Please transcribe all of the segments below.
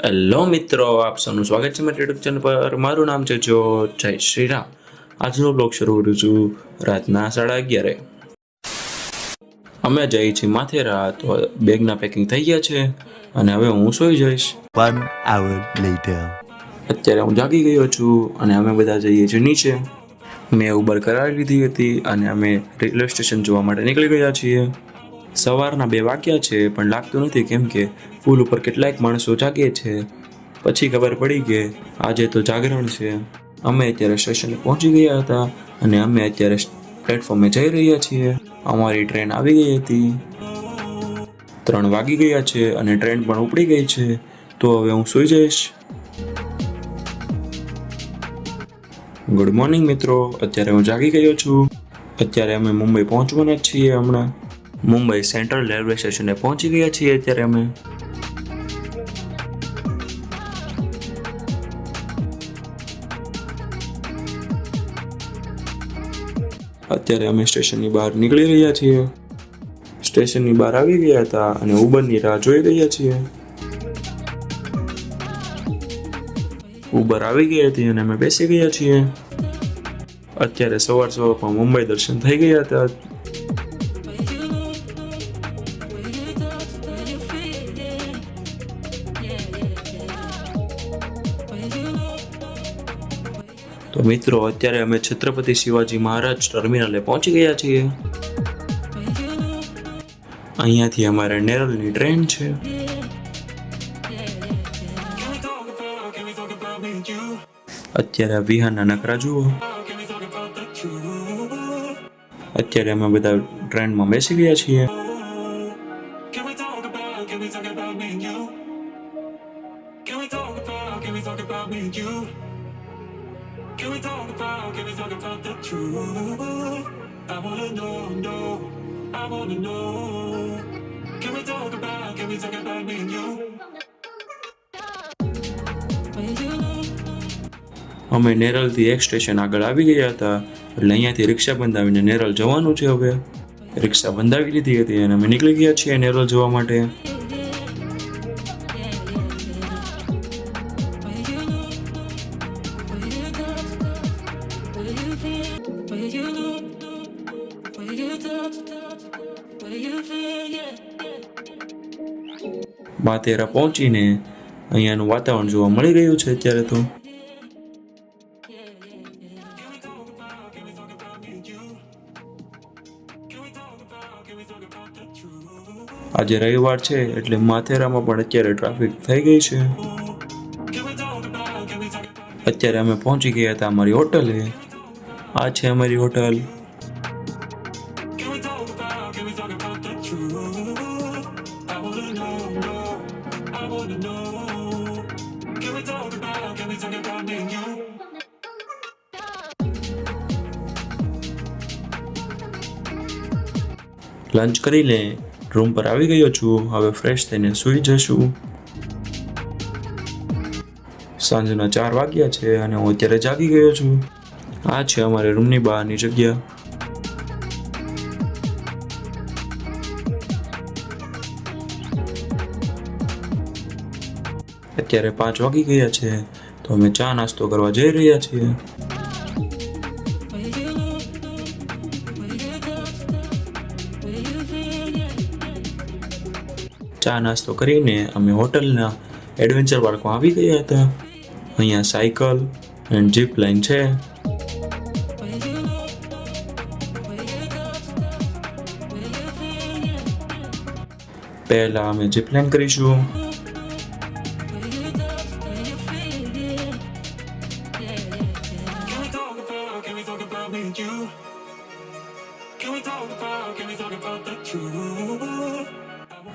Hello મિત્રો, આપ સૌનું સ્વાગત છે મારી યુટ્યુબ ચેનલ પર. મારું નામ છે જો. જય શ્રી રામ. આજનો બ્લોગ શરૂ કરું છું રાતના 11:30. અમે જઈએ છીએ માથેરા, તો બેગના પેકિંગ થઈ ગયા છે અને હવે હું સૂઈ જઈશ. 1 hour later. અત્યારે હું જાગી ગયો છું અને અમે બધા જઈએ છીએ નીચે. મેં ઉબર કરાવી લીધી હતી અને અમે રેલવે સ્ટેશન જોવા માટે નીકળી ગયા છીએ. સવારના 2 વાગ્યા છે પણ લાગતું નથી, કેમ કે પુલ ઉપર કેટલાક માણસો જાગે છે. પછી ખબર પડી કે આજે તો જાગરણ છે. અમે અત્યારે સ્ટેશને પહોંચી ગયા હતા અને અમે અત્યારે પ્લેટફોર્મે જઈ રહ્યા છીએ. અમારી ટ્રેન આવી ગઈ હતી. 3 વાગી ગયા છે અને ટ્રેન પણ ઉપડી ગઈ છે. તો હવે હું સૂઈ જઈશ. ગુડ મોર્નિંગ મિત્રો, અત્યારે હું જાગી ગયો છું. અત્યારે અમે મુંબઈ પહોંચવાના જ છીએ. હમણાં મુંબઈ સેન્ટ્રલ રેલવે સ્ટેશને પહોંચી ગયા છીએ અત્યારે અમે. અત્યારે અમે સ્ટેશનની બહાર નીકળી રહ્યા છીએ. સ્ટેશનની બહાર આવી ગયા હતા અને ઉબરની રાહ જોઈ રહ્યા છીએ. ઉબર આવી ગઈ હતી અને અમે બેસી ગયા છીએ. અત્યારે સવારમાં મુંબઈ દર્શન થઈ ગયા હતા. તો મિત્રો, અત્યારે અમે છત્રપતિ શિવાજી મહારાજ ટર્મિનલે પહોંચી ગયા છીએ. અહીંયાથી અમારે નેરળની ટ્રેન છે. અત્યારે વિહારના નકરા જુઓ. અત્યારે અમે બધા ટ્રેનમાં બેસી ગયા છીએ. Can we talk about the truth? I wanna know, I wanna know. Can we talk about me and you? અમે નેરળથી એક સ્ટેશન આગળ આવી ગયા હતા, એટલે અહીંયાથી રિક્ષા બંધાવીને નેરળ જવાનું છે. હવે રિક્ષા બંધાવી લીધી હતી અને અમે નીકળી ગયા છીએ નેરળ જવા માટે. માથેરા પહોંચીને અહીંયાનું વાતાવરણ જોવા મળી રહ્યું છે અત્યારે તો. આજે રવિવાર છે એટલે માથેરામાં પણ અત્યારે ટ્રાફિક થઈ ગઈ છે. અત્યારે અમે પહોંચી ગયા હતા અમારી હોટલે. આ છે અમારી હોટલ. લંચ કરીને રૂમ પર આવી ગયો છું. હવે ફ્રેશ થઈને સૂઈ જશું. સાંજના 4 વાગ્યા છે અને હું અત્યારે જાગી ગયો છું. આ છે અમારે રૂમની બહારની જગ્યા. અત્યારે 5 વાગી ગયા છે, તો અમે ચા નાસ્તો કરવા જઈ રહ્યા છીએ. ચા નાસ્તો કરીને અમે હોટલના એડવેન્ચર પાર્કમાં આવી ગયા હતા. અહીંયા સાયકલ એન્ડ જીપ લાઇન છે. પહેલા અમે જીપ લાઇન કરીશું.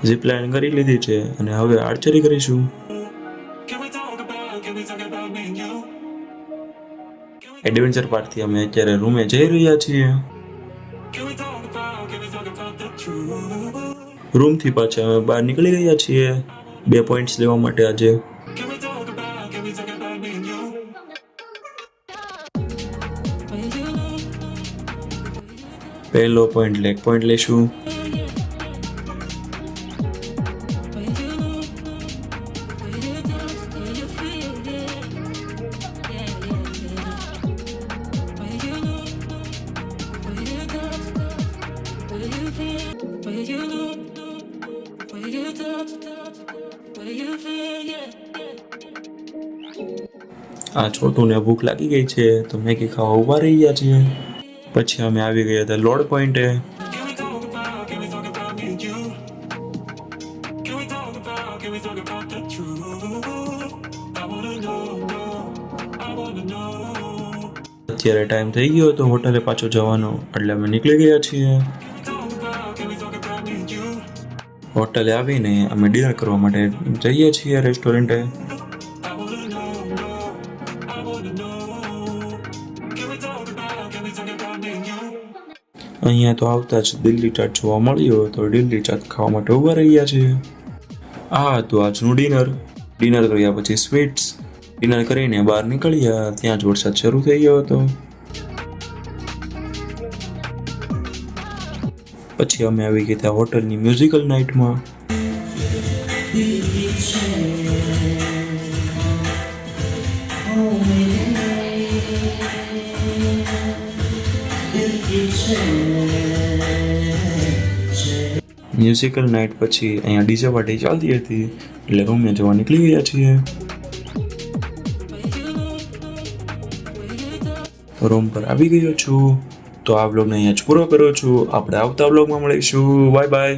ઝીપ લાઇન કરી લીધી છે અને હવે આર્ચરી કરીશું. એડવેન્ચર પાર્કથી અમે અત્યારે રૂમે જઈ રહ્યા છીએ. રૂમથી પાછા અમે બહાર નીકળી ગયા છીએ 2 પોઈન્ટ્સ લેવા માટે. આજે પહેલો પોઈન્ટ લેગ પોઈન્ટ લેશું. આ છોટુને ભૂખ લાગી ગઈ છે તો મેગી ખાવા ઊભા રહી ગયા છીએ. પછી અમે આવી ગયા હતા લોડ પોઈન્ટે. અત્યારે ટાઈમ થઈ ગયો તો હોટલે પાછો જવાનો એટલે અમે નીકળી ગયા છીએ. હોટલે આવીને અમે ડિનર કરવા માટે જઈએ છીએ રેસ્ટોરન્ટે. અહીંયા તો આવતા જ દિલ્હી ચાટ જોવા મળ્યો તો દિલ્હી ચાટ ખાવા માટે ઊભા રહ્યા છીએ. આ હતું આજનું ડિનર કર્યા પછી સ્વીટ્સ. ડિનર કરીને બહાર નીકળ્યા ત્યાં જ વરસાદ શરૂ થઈ ગયો હતો. પછી અમે આવી ગયા ત્યાં હોટલની મ્યુઝિકલ નાઇટમાં. મ્યુઝિકલ નાઇટ પછી અહીંયા ડીજે પાર્ટી ચાલતી હતી એટલે રૂમે જવા નીકળી ગયા છીએ. રૂમ પર આવી ગયો છું તો આ વ્લોગને અહીંયા જ પૂરો કરું છું. આપણે આવતા વ્લોગમાં મળીશું. Bye bye.